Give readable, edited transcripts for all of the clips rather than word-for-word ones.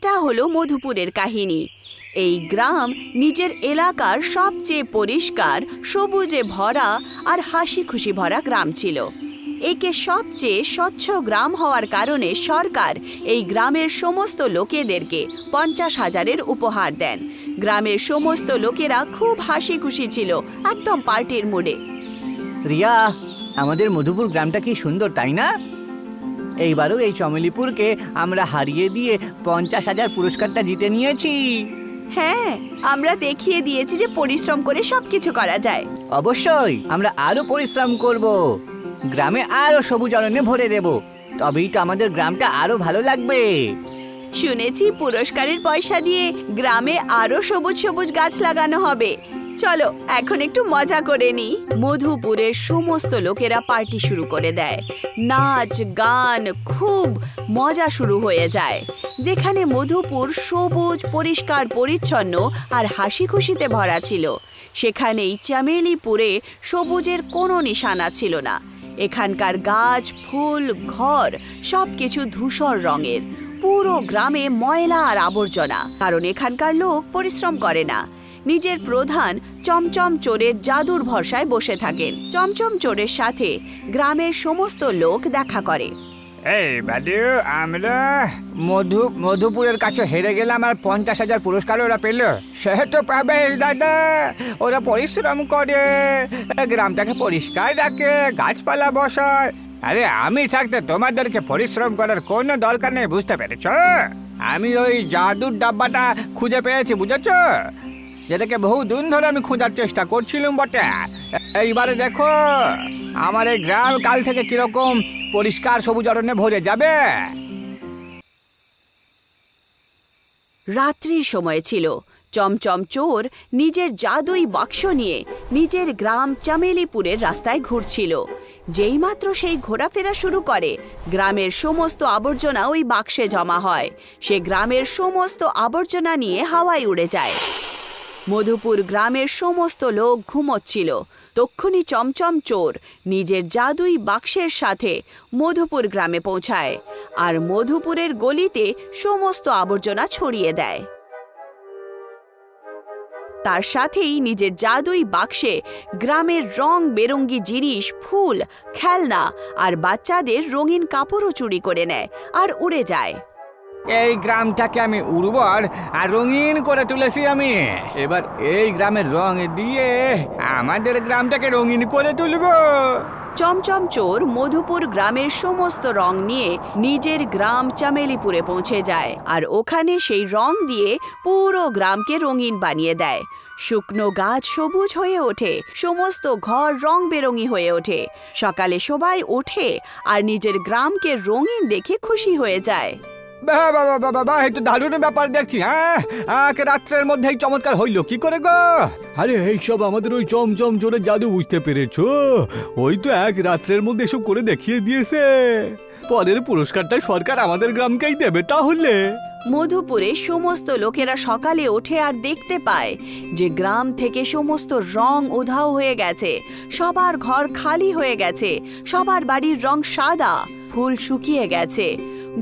এটা হলো মধুপুরের কাহিনী। এই গ্রাম নিজের এলাকার সবচেয়ে পরিষ্কার, সবুজে ভরা আর হাসি খুশি ভরা গ্রাম ছিল। একে সবচেয়ে স্বচ্ছ গ্রাম হওয়ার কারণে সরকার এই গ্রামের সমস্ত লোকেদেরকে 50,000-এর উপহার দেন। গ্রামের সমস্ত লোকেরা খুব হাসি খুশি ছিল, একদম পার্টির মুডে। রিয়া, আমাদের মধুপুর গ্রামটা কি সুন্দর, তাই না? এইবারও এই চমেলিপুরকে আমরা হারিয়ে দিয়ে 50,000 পুরস্কারটা জিতে নিয়েছি। হ্যাঁ, আমরা দেখিয়ে দিয়েছি যে পরিশ্রম করে সবকিছু করা যায়। অবশ্যই আমরা আরো পরিশ্রম করব, গ্রামে আরো সবুজ অরণ্যে ভরে দেব, তবেই তো আমাদের গ্রামটা আরো ভালো লাগবে। শুনেছি পুরস্কারের পয়সা দিয়ে গ্রামে আরো সবুজ সবুজ গাছ লাগানো হবে। চলো এখন একটু মজা করে নিই। মধুপুরের সমস্ত লোকেরা পার্টি শুরু করে দেয়। নাচ গান, খুব মজা শুরু হয়ে যায়। যেখানে মধুপুর সবুজ, পরিষ্কার পরিচ্ছন্ন আর হাসি খুশিতে ভরা ছিল, সেখানেই চামেলিপুরে সবুজের কোনো নিশানা ছিল না। এখানকার গাছ, ফুল, ঘর সবকিছু ধূসর রঙের। পুরো গ্রামে ময়লা আর আবর্জনা, কারণ এখানকার লোক পরিশ্রম করে না। নিজের প্রধান চমচম চোরের জাদুর ভরসায় বসে থাকেন। চমচম চোরের সাথে গ্রামের সমস্ত লোক দেখা করে। এই বাদু, আমরা মধুপুরের কাছে হেরে গেলাম আর 50,000 পুরস্কার ওরা পেল। সে তো পাবে দাদা, ওরা পরিশ্রম করে, গ্রামটাকে পরিষ্কার রাখে, গাছপালা বসায়। আরে আমি থাকতে তোমাদেরকে পরিশ্রম করার কোনো দরকার নেই, বুঝতে পেরেছ? আমি ওই জাদুর ডাব্বাটা খুঁজে পেয়েছি, বুঝেছ? যেটাকে বহু দিন ধরে আমি খোঁজার চেষ্টা করছিলাম বটে। এইবারে দেখো আমার এই গ্রাম কাল থেকে কিরকম পরিষ্কার সবুজ অরণ্যে ভরে যাবে। রাত্রির সময় ছিল। চমচম চোর নিজের জাদুই বাক্স নিয়ে নিজের গ্রাম চামেলিপুরের রাস্তায় ঘুরছিল। যেইমাত্র সেই ঘোরাফেরা শুরু করে, গ্রামের সমস্ত আবর্জনা ওই বাক্সে জমা হয়। সে গ্রামের সমস্ত আবর্জনা নিয়ে হাওয়ায় উড়ে যায়। মধুপুর গ্রামের সমস্ত লোক ঘুমোচ্ছিল। তক্ষুনি চমচম চোর নিজের জাদুই বাক্সের সাথে মধুপুর গ্রামে পৌঁছায় আর মধুপুরের গলিতে সমস্ত আবর্জনা ছড়িয়ে দেয়। তার সাথেই নিজের জাদুই বাক্সে গ্রামের রং বেরঙ্গি জিনিস, ফুল, খেলনা আর বাচ্চাদের রঙিন কাপড়ও চুরি করে নেয় আর উড়ে যায়। এই গ্রামটাকে আমি উর্বর আর রঙিন করে তুলেছি আমি। এবার এই গ্রামের রং দিয়ে আমাদের গ্রামটাকে রঙিন করে তুলবো। চমচম চোর মধুপুর গ্রামের সমস্ত রং নিয়ে নিজের গ্রাম চামেলিপুরে পৌঁছে যায় আর ওখানে সেই রং দিয়ে পুরো গ্রামকে রঙিন বানিয়ে দেয়। শুকনো গাছ সবুজ হয়ে ওঠে, সমস্ত ঘর রং বেরঙি হয়ে ওঠে। সকালে সবাই ওঠে আর নিজের গ্রামকে রঙিন দেখে খুশি হয়ে যায়। বাহ বাহ বাহ বাহ বাহ, এই তো দারুণ ব্যাপার দেখছি। হ্যাঁ, রাত্রের মধ্যেই চমৎকার হইলো কি করে গো? আরে এইসব আমাদের ওই চমচম চোরের জাদু, বুঝতে পেরেছো? ওই তো এক রাত্রের মধ্যে এসব করে দেখিয়ে দিয়েছে। পরের পুরস্কারটা সরকার আমাদের গ্রামকেই দেবে তাহলে। মধুপুরে সমস্ত লোকেরা সকালে ওঠে আর দেখতে পায় যে গ্রাম থেকে সমস্ত রং উধাও হয়ে গেছে। সবার ঘর খালি হয়ে গেছে, সবার বাড়ির রং সাদা, ফুল শুকিয়ে গেছে,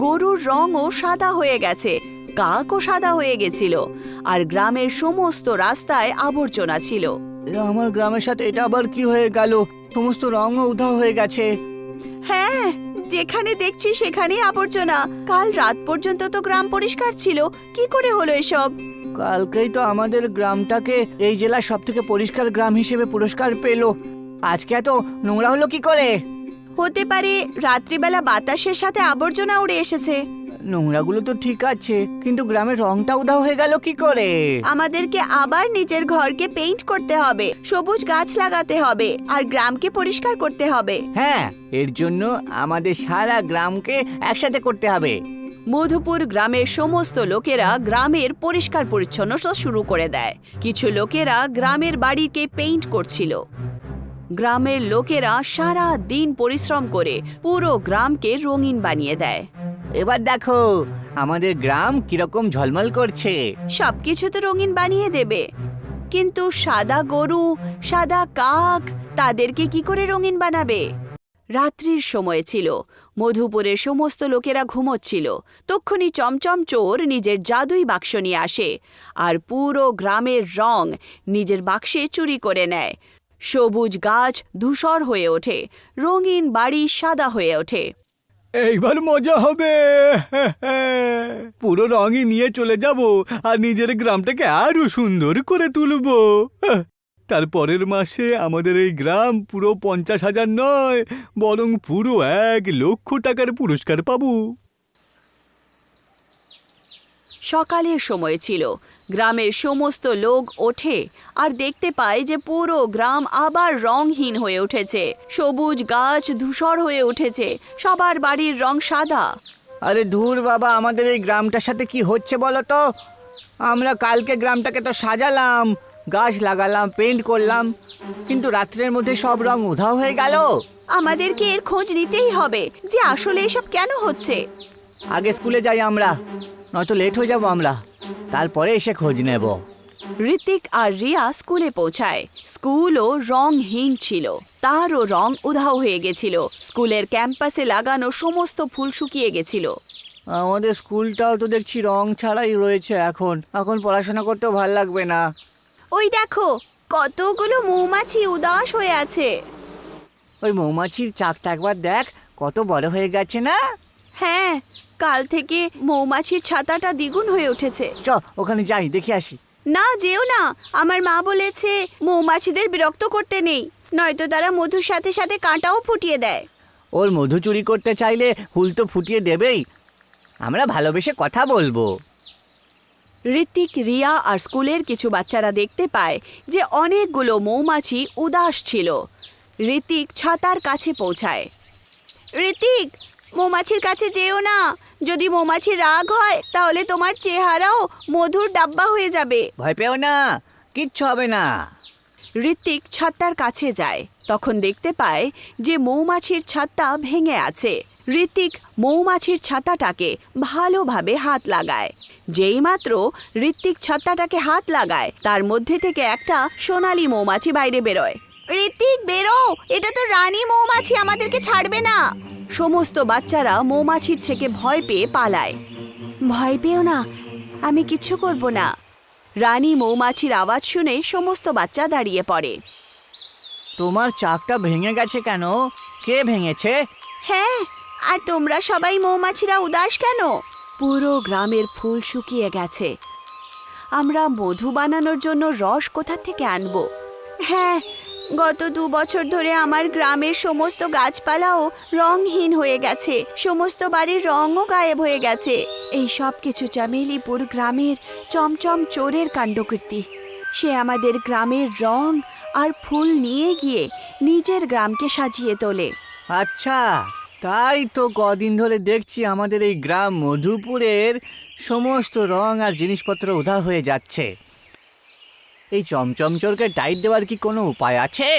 গরুর রঙও সাদা হয়ে গেছে, কাকও সাদা হয়ে গেছিল আর গ্রামের সমস্ত রাস্তায় আবর্জনা ছিল। আমার গ্রামের সাথে এটা আবার কি হয়ে গেল? সমস্ত রঙও উধাও হয়ে গেছে। হ্যাঁ, যেখানে দেখছি সেখানেই আবর্জনা। কাল রাত পর্যন্ত তো গ্রাম পরিষ্কার ছিল, কি করে হলো এসব? কালকেই তো আমাদের গ্রামটাকে এই জেলার সবথেকে পরিষ্কার গ্রাম হিসেবে পুরস্কার পেল, আজকে এত নোংরা হলো কি করে? হতে পারে রাত্রিবেলা বাতাসের সাথে আবর্জনা উড়ে এসেছে। নোংরাগুলো তো ঠিক আছে, কিন্তু গ্রামের রংটা উধাও হয়ে গেল কি করে? আমাদেরকে আবার নিজের ঘরকে পেইন্ট করতে হবে, সবুজ গাছ লাগাতে হবে আর গ্রামকে পরিষ্কার করতে হবে। হ্যাঁ, এর জন্য আমাদের সারা গ্রামকে একসাথে করতে হবে। মধুপুর গ্রামের সমস্ত লোকেরা গ্রামের পরিষ্কার পরিচ্ছন্নতা শুরু করে দেয়। কিছু লোকেরা গ্রামের বাড়িকে পেইন্ট করছিল। গ্রামের লোকেরা সারা দিন পরিশ্রম করে পুরো গ্রামকে রঙিন বানিয়ে দেয়। এবার দেখো আমাদের গ্রাম কিরকম ঝলমল করছে। সবকিছু তো রঙিন বানিয়ে দেবে, কিন্তু সাদা গরু, সাদা কাক, তাদেরকে কি করে রঙিন বানাবে? রাত্রির সময় ছিল। মধুপুরের সমস্ত লোকেরা ঘুমোচ্ছিল। তক্ষুনি চমচম চোর নিজের জাদুই বাক্স নিয়ে আসে আর পুরো গ্রামের রং নিজের বাক্সে চুরি করে নেয়। সবুজ গাছ ধূসর হয়ে ওঠে, রঙিন বাড়ি সাদা হয়ে ওঠে। এইবার মজা হবে। পুরো রঙই নিয়ে চলে যাব আর নিজের গ্রামটাকে আরো সুন্দর করে তুলবো। তারপরের মাসে আমাদের এই গ্রাম পুরো 50,000 নয়, বরং পুরো 1,00,000 টাকার পুরস্কার পাবো। সকালের সময় ছিল। গ্রামের সমস্ত লোক ওঠে আর দেখতে পায় যে পুরো গ্রাম আবার রংহীন হয়ে উঠেছে। সবুজ গাছ ধূসর হয়ে উঠেছে, সবার বাড়ির রং সাদা। আরে ধুর বাবা, আমাদের এই গ্রামটার সাথে কি হচ্ছে বলো তো? আমরা কালকে গ্রামটাকে তো সাজালাম, গাছ লাগালাম, পেন্ট করলাম, কিন্তু রাত্রের মধ্যে সব রং উধাও হয়ে গেল। আমাদেরকে এর খোঁজ নিতেই হবে যে আসলে এসব কেন হচ্ছে। আগে স্কুলে যাই আমরা, নয়তো লেট হয়ে যাব আমরা, তারপরে এসে খোঁজ নেব। ঋতিক আর রিয়া স্কুলে পৌঁছায়। স্কুলও রংহীন ছিল, তারও রং উধাও হয়ে গেছিল। স্কুলের ক্যাম্পাসে লাগানো সমস্ত ফুল শুকিয়ে গেছিল। আমাদের স্কুলটাও তো দেখছি রং ছাড়াই রয়েছে। এখন পড়াশোনা করতেও ভাল লাগবে না। ওই দেখো, কতগুলো মৌমাছি উদাস হয়ে আছে। ওই মৌমাছির চাকটা একবার দেখ, কত বড় হয়ে গেছে না? হ্যাঁ, কাল থেকে মৌমাছির ছাতাটা দ্বিগুণ হয়ে উঠেছে। চ ওখানে যাই, দেখে আসি। না, যেও না। আমার মা বলেছে মৌমাছিদের বিরক্ত করতে নেই, নয়তো তারা মধুর সাথে সাথে কাঁটাও ফুটিয়ে দেয়। ওর মধু চুরি করতে চাইলে ফুল তো ফুটিয়ে দেবেই। আমরা ভালোবেসে কথা বলবো। ঋতিক, রিয়া আর স্কুলের কিছু বাচ্চারা দেখতে পায় যে অনেকগুলো মৌমাছি উদাস ছিল। ঋতিক ছাতার কাছে পৌঁছায়। ঋতিক, মৌমাছির কাছে যেও না। যদি মৌমাছির রাগ হয় তাহলে তোমার চেহারাও মধুর ডাব্বা হয়ে যাবে। ভয় পেও না, কিচ্ছু হবে না। ঋতিক ছাতার কাছে যায়, তখন দেখতে পায় যে মৌমাছির ছাতা ভেঙে আছে। ঋতিক মৌমাছির ছাতাটাকে ভালোভাবে হাত লাগায়। যেই মাত্র ঋতিক ছাতাটাকে হাত লাগায়, তার মধ্যে থেকে একটা সোনালী মৌমাছি বাইরে বেরোয়। ঋতিক, বেরো, এটা তো রানী মৌমাছি, আমাদেরকে ছাড়বে না। সমস্ত বাচ্চারা মৌমাছির থেকে ভয় পেয়ে পালায়। ভয় পেও না, আমি কিচ্ছু করব না। রানী মৌমাছির আওয়াজ শুনে সমস্ত বাচ্চা দাঁড়িয়ে পড়ে। তোমার চাকটা ভেঙে গেছে কেন? কে ভেঙেছে? হ্যাঁ, আর তোমরা সবাই মৌমাছিরা উদাস কেন? পুরো গ্রামের ফুল শুকিয়ে গেছে। আমরা মধু বানানোর জন্য রস কোথা থেকে আনবো? হ্যাঁ, গত 2 বছর ধরে আমার গ্রামের সমস্ত গাছপালাও রংহীন হয়ে গেছে, সমস্ত বাড়ির রঙও গায়েব হয়ে গেছে। এই সব কিছু চামেলিপুর গ্রামের চমচম চোরের কাণ্ডকীর্তি। সে আমাদের গ্রামের রং আর ফুল নিয়ে গিয়ে নিজের গ্রামকে সাজিয়ে তোলে। আচ্ছা, তাই তো কদিন ধরে দেখছি আমাদের এই গ্রাম মধুপুরের সমস্ত রং আর জিনিসপত্র উধাও হয়ে যাচ্ছে। এই চমচম চোরকে টাইট দেওয়ার কি কোনো উপায় আছে?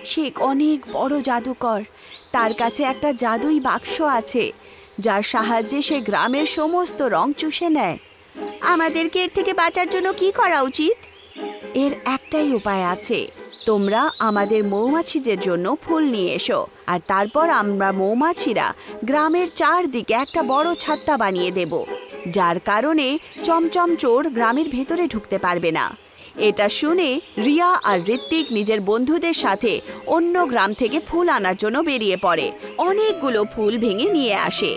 সে অনেক বড় জাদুকর। তার কাছে একটা জাদুই বাক্স আছে, যার সাহায্যে সে গ্রামের সমস্ত রং চুষে নেয়। আমাদেরকে এর থেকে বাঁচার জন্য কি করা উচিত? এর একটাই উপায় আছে। তোমরা আমাদের মৌমাছিদের জন্য ফুল নিয়ে এসো, আর তারপর আমরা মৌমাছিরা গ্রামের চারদিকে একটা বড় ছাত্তা বানিয়ে দেব, যার কারণে চমচম চোর গ্রামের ভেতরে ঢুকতে পারবে না। এটা শুনে রিয়া আর ঋত্বিক নিজের বন্ধুদের সাথে অন্য গ্রাম থেকে ফুল আনার জন্য বেরিয়ে পড়ে। অনেকগুলো ফুল ভেঙে নিয়ে আসে।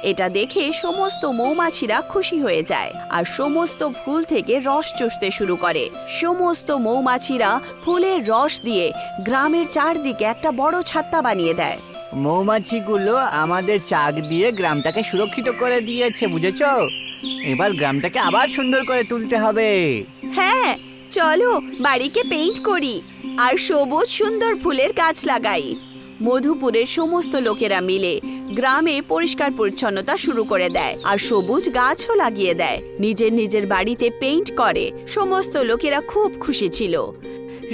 এটা দেখে সমস্ত মৌমাছিরা খুশি হয়ে যায় আর সমস্ত ফুল থেকে রস চুষতে শুরু করে। সমস্ত মৌমাছিরা ফুলের রস দিয়ে গ্রামের চারদিকে একটা বড় ছাত্তা বানিয়ে দেয়। মৌমাছিগুলো আমাদের চাক দিয়ে গ্রামটাকে সুরক্ষিত করে দিয়েছে, বুঝেছো? এবার গ্রামটাকে আবার সুন্দর করে তুলতে হবে। হ্যাঁ, চলো বাড়িকে পেইন্ট করি আর সবুজ সুন্দর ফুলের গাছ লাগাই। মধুপুরের সমস্ত লোকেরা মিলে গ্রামে পরিষ্কার পরিচ্ছন্নতা শুরু করে দেয় আর সবুজ গাছও লাগিয়ে দেয়। নিজের নিজের বাড়িতে পেইন্ট করে। সমস্ত লোকেরা খুব খুশি ছিল।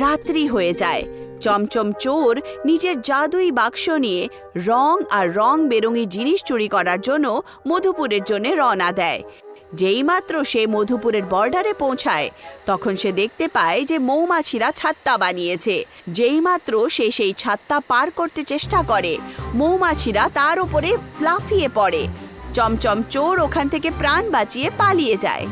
রাত্রি হয়ে যায়। চমচম চোর নিজের জাদুই বাক্স নিয়ে রং আর রং বেরঙি জিনিস চুরি করার জন্য মধুপুরের জন্য রওনা দেয়। যেইমাত্র সে মধুপুরের বর্ডারে পৌঁছায় তখন সে দেখতে পায় যে মৌমাছিরা ছাত্তা বানিয়েছে। যেইমাত্র সে সেই ছাত্তা পার করতে চেষ্টা করে মৌমাছিরা তার উপরে লাফিয়ে পড়ে। চমচম চোর ওখান থেকে প্রাণ বাঁচিয়ে পালিয়ে যায়।